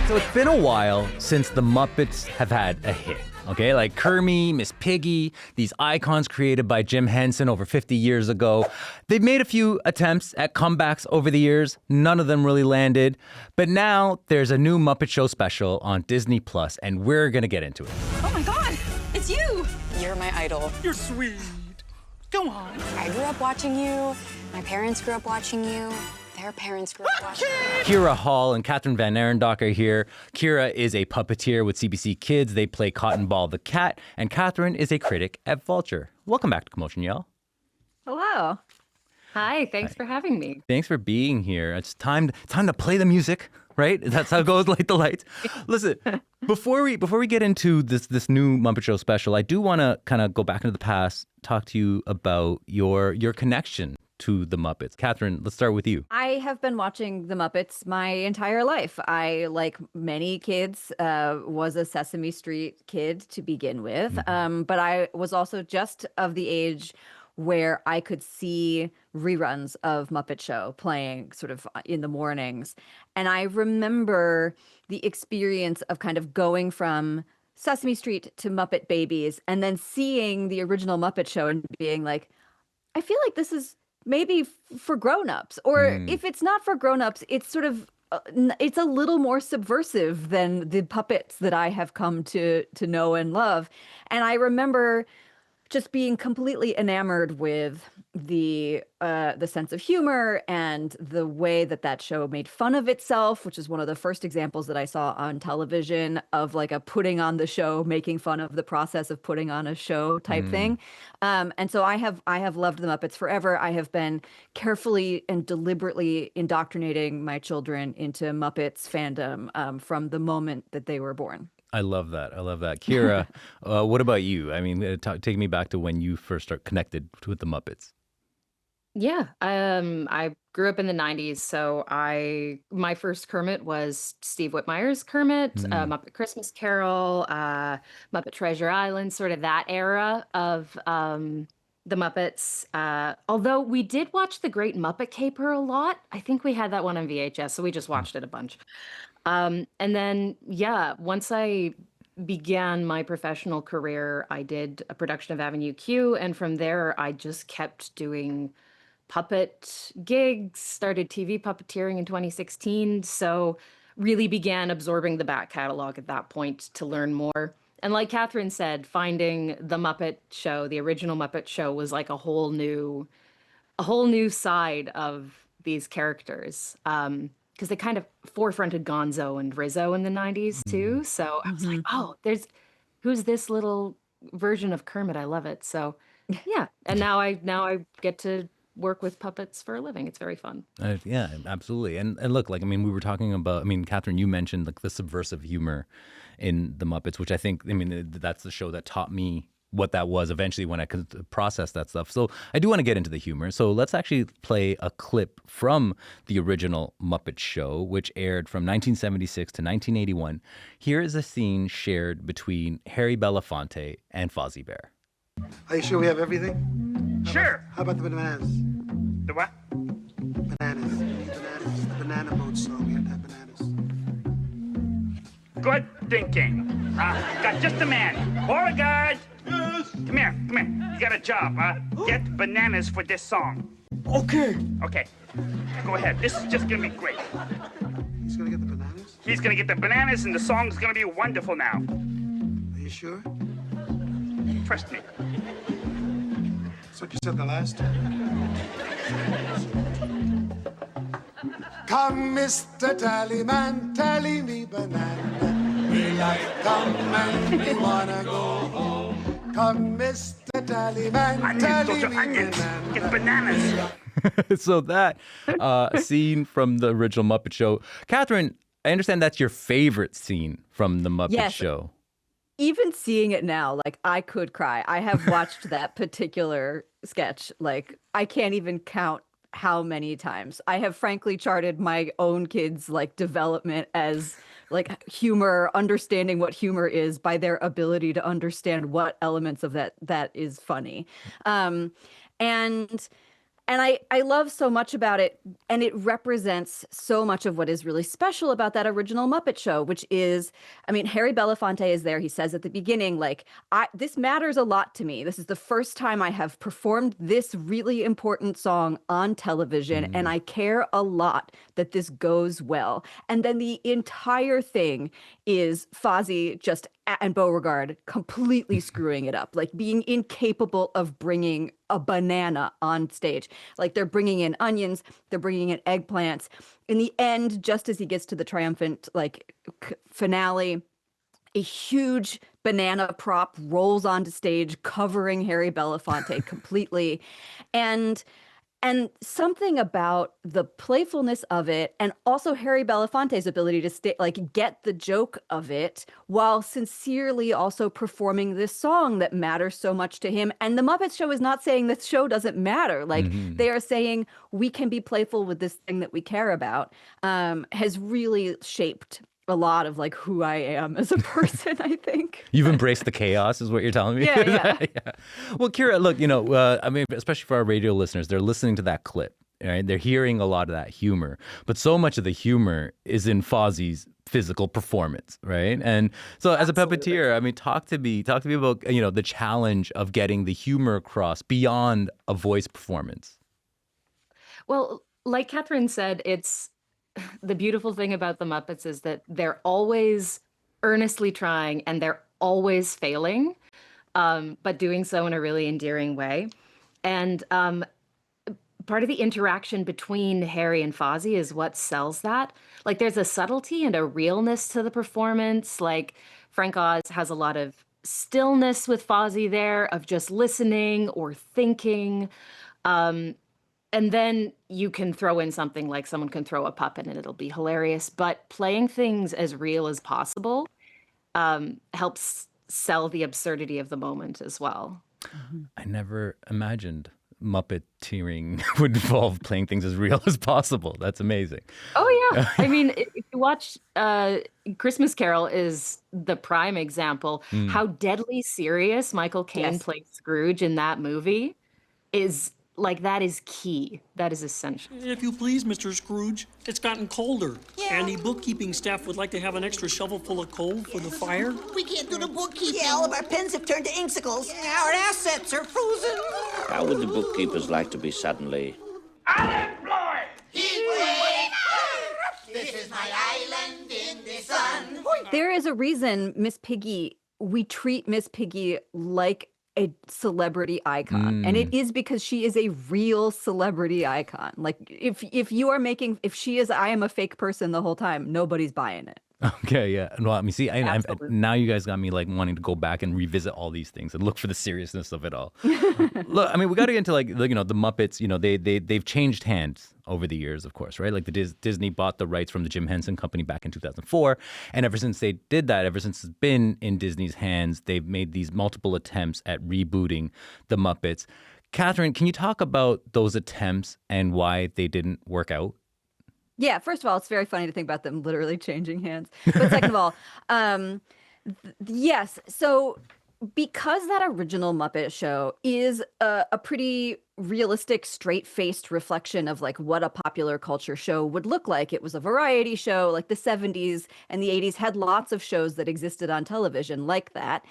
So it's been a while since the Muppets have had a hit. Okay, like Kermit, Miss Piggy, these icons created by Jim Henson over 50 years ago. They've made a few attempts at comebacks over the years. None of them really landed. But now there's a new Muppet Show special on Disney Plus, and we're going to get into it. Oh my God, it's you. You're my idol. You're sweet. Go on. I grew up watching you. My parents grew up watching you. Their parents grew up watching you. Kira Hall and Kathryn VanArendonk are here. Kira is a puppeteer with CBC Kids. They play Cotton Ball the cat. And Kathryn is a critic at Vulture. Welcome back to Commotion, y'all. Hello. Hi, thanks for having me. Thanks for being here. It's time to play the music, right? That's how it goes, light the lights. Listen, before we get into this new Muppet Show special, I do want to kind of go back into the past, talk to you about your connection to the Muppets. Kathryn, let's start with you. I have been watching the Muppets my entire life. I, like many kids, was a Sesame Street kid to begin with. But I was also just of the age where I could see reruns of Muppet Show playing sort of in the mornings. And I remember the experience of kind of going from Sesame Street to Muppet Babies and then seeing the original Muppet Show and being like, I feel like this is maybe for grown-ups, or if it's not for grown-ups, it's sort of it's a little more subversive than the puppets that I have come to know and love. And I remember just being completely enamored with the sense of humor and the way that show made fun of itself, which is one of the first examples that I saw on television of like a putting on the show, making fun of the process of putting on a show type thing. And so I have loved the Muppets forever. I have been carefully and deliberately indoctrinating my children into Muppets fandom from the moment that they were born. I love that. Kira, what about you? I mean, take me back to when you first started connected with the Muppets. Yeah, I grew up in the 90s, so my first Kermit was Steve Whitmire's Kermit, Muppet Christmas Carol, Muppet Treasure Island, sort of that era of the Muppets. Although we did watch The Great Muppet Caper a lot. I think we had that one on VHS, so we just watched it a bunch. And then, yeah, once I began my professional career, I did a production of Avenue Q, and from there, I just kept doing puppet gigs, started TV puppeteering in 2016, so really began absorbing the back catalog at that point to learn more. And like Kathryn said, finding the Muppet Show, the original Muppet Show, was like a whole new side of these characters. Because they kind of forefronted Gonzo and Rizzo in the 90s too. So I was like, oh, who's this little version of Kermit? I love it. So yeah. And now I get to work with puppets for a living. It's very fun. Yeah, absolutely. And look, like, I mean, we were talking about, I mean, Kathryn, you mentioned like the subversive humor in the Muppets, which I think, I mean, that's the show that taught me what that was eventually when I could process that stuff. So I do want to get into the humor. So let's actually play a clip from the original Muppet Show, which aired from 1976 to 1981. Here is a scene shared between Harry Belafonte and Fozzie Bear. Are you sure we have everything? Sure. How about the bananas? The what? Bananas. Bananas. The banana boat song. We have to have bananas. Good thinking. Got just the man. Beauregard! Yes. Come here. You got a job, Get bananas for this song. Okay. Okay. Go ahead. This is just gonna be great. He's gonna get the bananas? He's gonna get the bananas and the song's gonna be wonderful now. Are you sure? Trust me. That's what you said the last time. Come, Mr. Tallyman, tally me banana. We like come and we wanna go home. Come, Mr. Tallyman, tally me banana. Get bananas. So that scene from the original Muppet Show. Kathryn, I understand that's your favorite scene from the Muppet Show. Even seeing it now, like, I could cry. I have watched that particular sketch. Like, I can't even count how many times. I have frankly charted my own kids' like development as like humor, understanding what humor is by their ability to understand what elements of that is funny. And And I love so much about it, and it represents so much of what is really special about that original Muppet Show, which is, I mean, Harry Belafonte is there. He says at the beginning, like, this matters a lot to me. This is the first time I have performed this really important song on television, and I care a lot that this goes well. And then the entire thing is Fozzie and Beauregard completely screwing it up, like being incapable of bringing a banana on stage. Like they're bringing in onions, they're bringing in eggplants. In the end, just as he gets to the triumphant finale, a huge banana prop rolls onto stage, covering Harry Belafonte completely. And something about the playfulness of it, and also Harry Belafonte's ability to get the joke of it while sincerely also performing this song that matters so much to him. And the Muppet Show is not saying this show doesn't matter. Like they are saying we can be playful with this thing that we care about, has really shaped a lot of like who I am as a person, I think. You've embraced the chaos is what you're telling me? Yeah. Yeah. Well, Kira, look, I mean, especially for our radio listeners, they're listening to that clip, right? They're hearing a lot of that humor, but so much of the humor is in Fozzie's physical performance, right? And so as a puppeteer, I mean, talk to me about, the challenge of getting the humor across beyond a voice performance. Well, like Kathryn said, the beautiful thing about the Muppets is that they're always earnestly trying and they're always failing, but doing so in a really endearing way. And part of the interaction between Harry and Fozzie is what sells that. Like there's a subtlety and a realness to the performance. Like Frank Oz has a lot of stillness with Fozzie there, of just listening or thinking. And then you can throw in something like someone can throw a puppet and it'll be hilarious. But playing things as real as possible helps sell the absurdity of the moment as well. I never imagined Muppeteering would involve playing things as real as possible. That's amazing. Oh, yeah. I mean, if you watch Christmas Carol is the prime example. How deadly serious Michael Caine plays Scrooge in that movie is... Like, that is key. That is essential. If you please, Mr. Scrooge, it's gotten colder. And the bookkeeping staff would like to have an extra shovel full of coal for the fire. We can't do the bookkeeping. Yeah, all of our pens have turned to inksicles. Our assets are frozen. How would the bookkeepers like to be suddenly... Unemployed! This is my island in the sun. There is a reason we treat Miss Piggy like a celebrity icon, and it is because she is a real celebrity icon. Like if she is I am a fake person the whole time, nobody's buying it. Okay, yeah. Well, I mean, see, now you guys got me like wanting to go back and revisit all these things and look for the seriousness of it all. Look, I mean, we got to get into the Muppets. They've changed hands over the years, of course, right? Like Disney bought the rights from the Jim Henson Company back in 2004, and ever since they did that, ever since it's been in Disney's hands, they've made these multiple attempts at rebooting the Muppets. Kathryn, can you talk about those attempts and why they didn't work out? Yeah, first of all, it's very funny to think about them literally changing hands. But second of all, yes. So because that original Muppet Show is a pretty realistic, straight-faced reflection of like what a popular culture show would look like. It was a variety show. Like the 70s and the 80s had lots of shows that existed on television like that.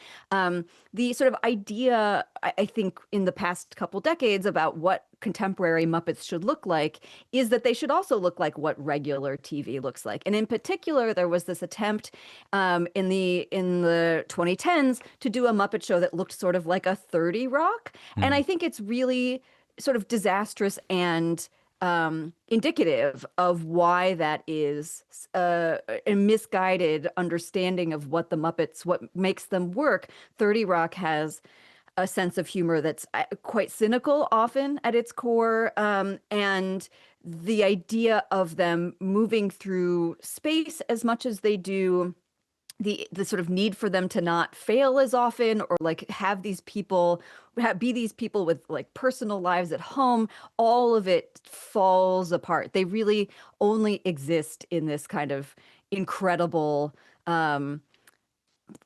The sort of idea, I think, in the past couple decades about what contemporary Muppets should look like is that they should also look like what regular TV looks like. And in particular, there was this attempt in the 2010s to do a Muppet Show that looked sort of like a 30 Rock. And I think it's really sort of disastrous and indicative of why that is a misguided understanding of what the Muppets, what makes them work. 30 Rock has a sense of humor that's quite cynical often at its core, and the idea of them moving through space as much as they do, the sort of need for them to not fail as often, or like have these people be these people with like personal lives at home, all of it falls apart. They really only exist in this kind of incredible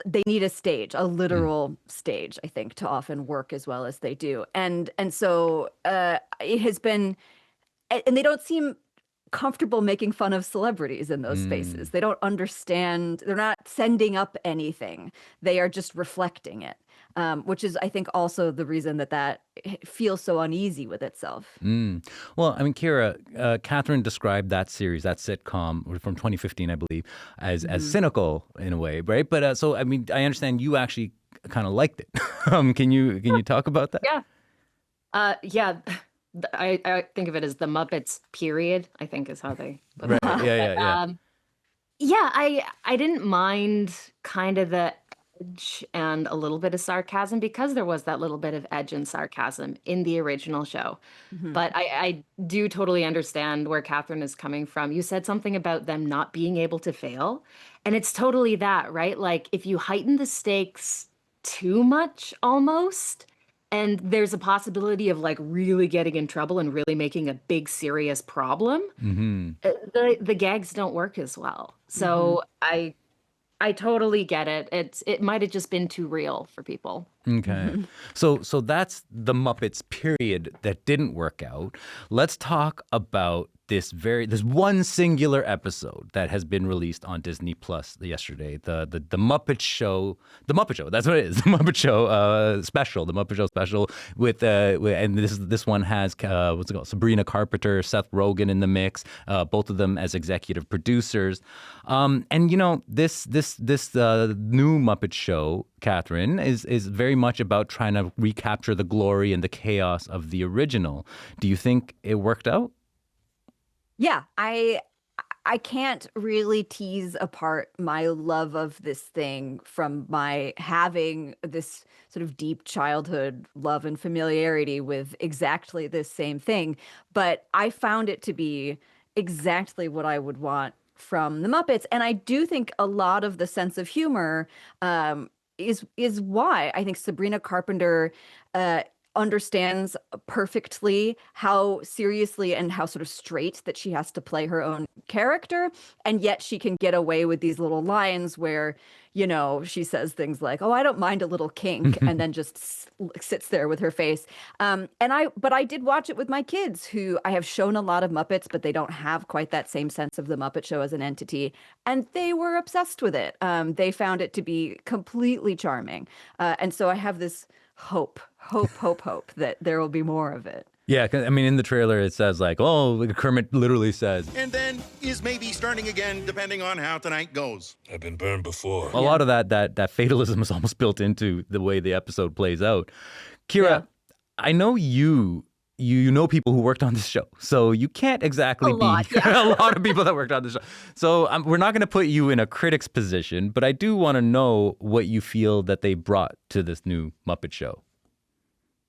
they need a stage, a literal stage, I think, to often work as well as they do. And so it has been, and they don't seem comfortable making fun of celebrities in those spaces. They don't understand. They're not sending up anything. They are just reflecting it, which is, I think, also the reason that feels so uneasy with itself. Well, I mean, Kira, Kathryn described that series, that sitcom from 2015, I believe, as cynical in a way, right? But so, I mean, I understand you actually kind of liked it. Can you talk about that? Yeah. I think of it as the Muppets period, I think is how they put it. Right. Yeah. I didn't mind kind of the edge and a little bit of sarcasm because there was that little bit of edge and sarcasm in the original show. But I do totally understand where Kathryn is coming from. You said something about them not being able to fail, and it's totally that, right? Like if you heighten the stakes too much almost, and there's a possibility of like really getting in trouble and really making a big serious problem, the gags don't work as well. So I totally get it. It might have just been too real for people. Okay. So that's the Muppets period that didn't work out. Let's talk about this one singular episode that has been released on Disney Plus yesterday. The Muppet Show. The Muppet Show. That's what it is. The Muppet Show special. The Muppet Show special with and this one has what's it called? Sabrina Carpenter, Seth Rogen in the mix. Both of them as executive producers. And you know this new Muppet Show, Kathryn, is very much about trying to recapture the glory and the chaos of the original. Do you think it worked out? Yeah, I can't really tease apart my love of this thing from my having this sort of deep childhood love and familiarity with exactly this same thing. But I found it to be exactly what I would want from the Muppets. And I do think a lot of the sense of humor is why I think Sabrina Carpenter understands perfectly how seriously and how sort of straight that she has to play her own character, and yet she can get away with these little lines where, you know, she says things like, "Oh, I don't mind a little kink," and then just sits there with her face. But I did watch it with my kids, who I have shown a lot of Muppets, but they don't have quite that same sense of the Muppet Show as an entity, and they were obsessed with it. They found it to be completely charming, and so I have this hope that there will be more of it. Yeah, 'cause, I mean, in the trailer it says like, oh, Kermit literally says, and then is maybe starting again depending on how tonight goes. I've been burned before. A lot of that fatalism is almost built into the way the episode plays out. Kira, I know you know people who worked on this show, so you can't exactly a lot of people that worked on this show. So we're not going to put you in a critic's position, but I do want to know what you feel that they brought to this new Muppet Show.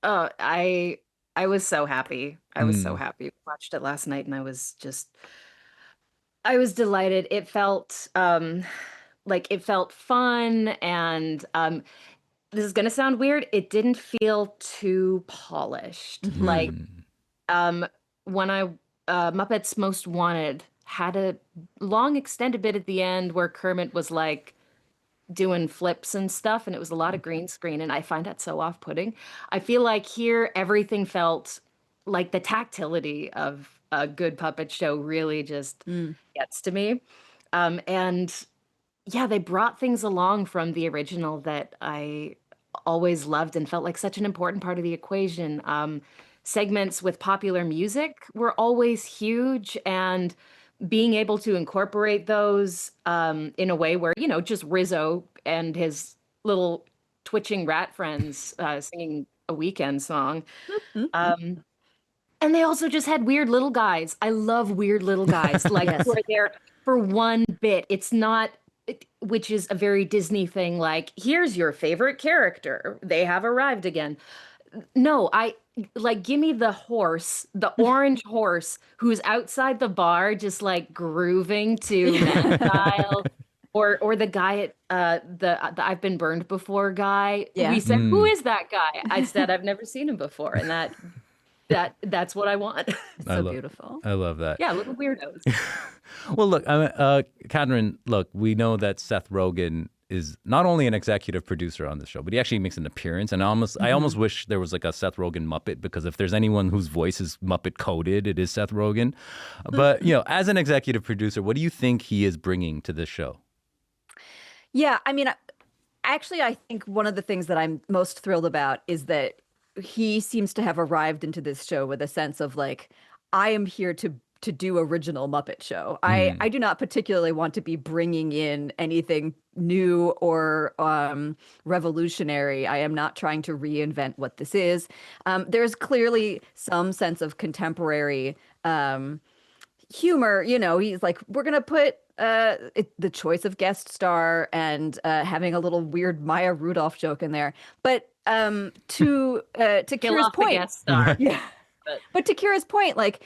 Oh, I was so happy. I was so happy. I watched it last night and I was delighted. It felt it felt fun, and this is going to sound weird. It didn't feel too polished. Like when Muppets Most Wanted had a long extended bit at the end where Kermit was like doing flips and stuff, and it was a lot of green screen, and I find that so off-putting. I feel like here everything felt like the tactility of a good puppet show really just gets to me. And yeah, they brought things along from the original that I always loved and felt like such an important part of the equation. Segments with popular music were always huge, and being able to incorporate those in a way where, you know, just Rizzo and his little twitching rat friends singing a Weekend song. And they also just had weird little guys. I love weird little guys, like who are there for one bit. It's not, which is a very Disney thing, like, here's your favorite character. They have arrived again. No, give me the horse, the orange horse who's outside the bar just like grooving to that style, or the guy at the I've Been Burned Before guy. We said, who is that guy? I said, I've never seen him before, and that's what I want. Beautiful. I love that. Yeah, little weirdos. Well, look, Kathryn, look, we know that Seth Rogen is not only an executive producer on the show, but he actually makes an appearance. And I almost wish there was like a Seth Rogen Muppet, because if there's anyone whose voice is Muppet coded, it is Seth Rogen. But, as an executive producer, what do you think he is bringing to this show? Yeah, I mean, actually, I think one of the things that I'm most thrilled about is that he seems to have arrived into this show with a sense of like, I am here to do original Muppet Show. I do not particularly want to be bringing in anything new or revolutionary. I am not trying to reinvent what this is. There's clearly some sense of contemporary humor. He's like, we're going to put the choice of guest star and having a little weird Maya Rudolph joke in there. But to Kira's point, guest star. yeah. But to Kira's point, like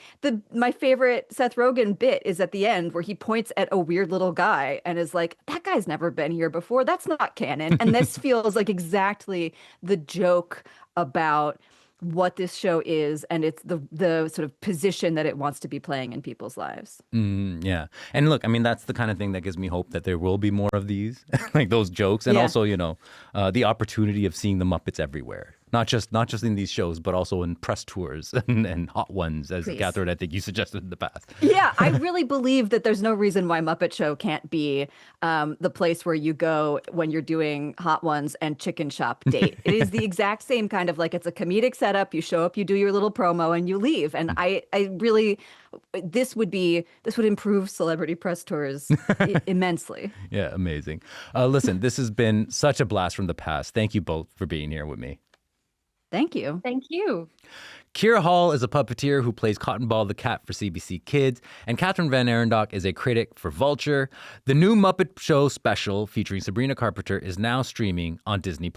my favorite Seth Rogen bit is at the end where he points at a weird little guy and is like, that guy's never been here before. That's not canon. And this feels like exactly the joke about what this show is, and it's the sort of position that it wants to be playing in people's lives. Yeah. And look, I mean, that's the kind of thing that gives me hope that there will be more of these, like those jokes. And also, the opportunity of seeing the Muppets everywhere. Not just in these shows, but also in press tours and hot ones, as Kathryn, I think you suggested in the past. Yeah, I really believe that there's no reason why Muppet Show can't be the place where you go when you're doing hot ones and chicken shop date. It is the exact same kind of like, it's a comedic setup. You show up, you do your little promo, and you leave. And I really, this would improve celebrity press tours immensely. Yeah, amazing. Listen, this has been such a blast from the past. Thank you both for being here with me. Thank you. Thank you. Kira Hall is a puppeteer who plays Cotton Ball the cat for CBC Kids, and Kathryn VanArendonk is a critic for Vulture. The new Muppet Show special featuring Sabrina Carpenter is now streaming on Disney+.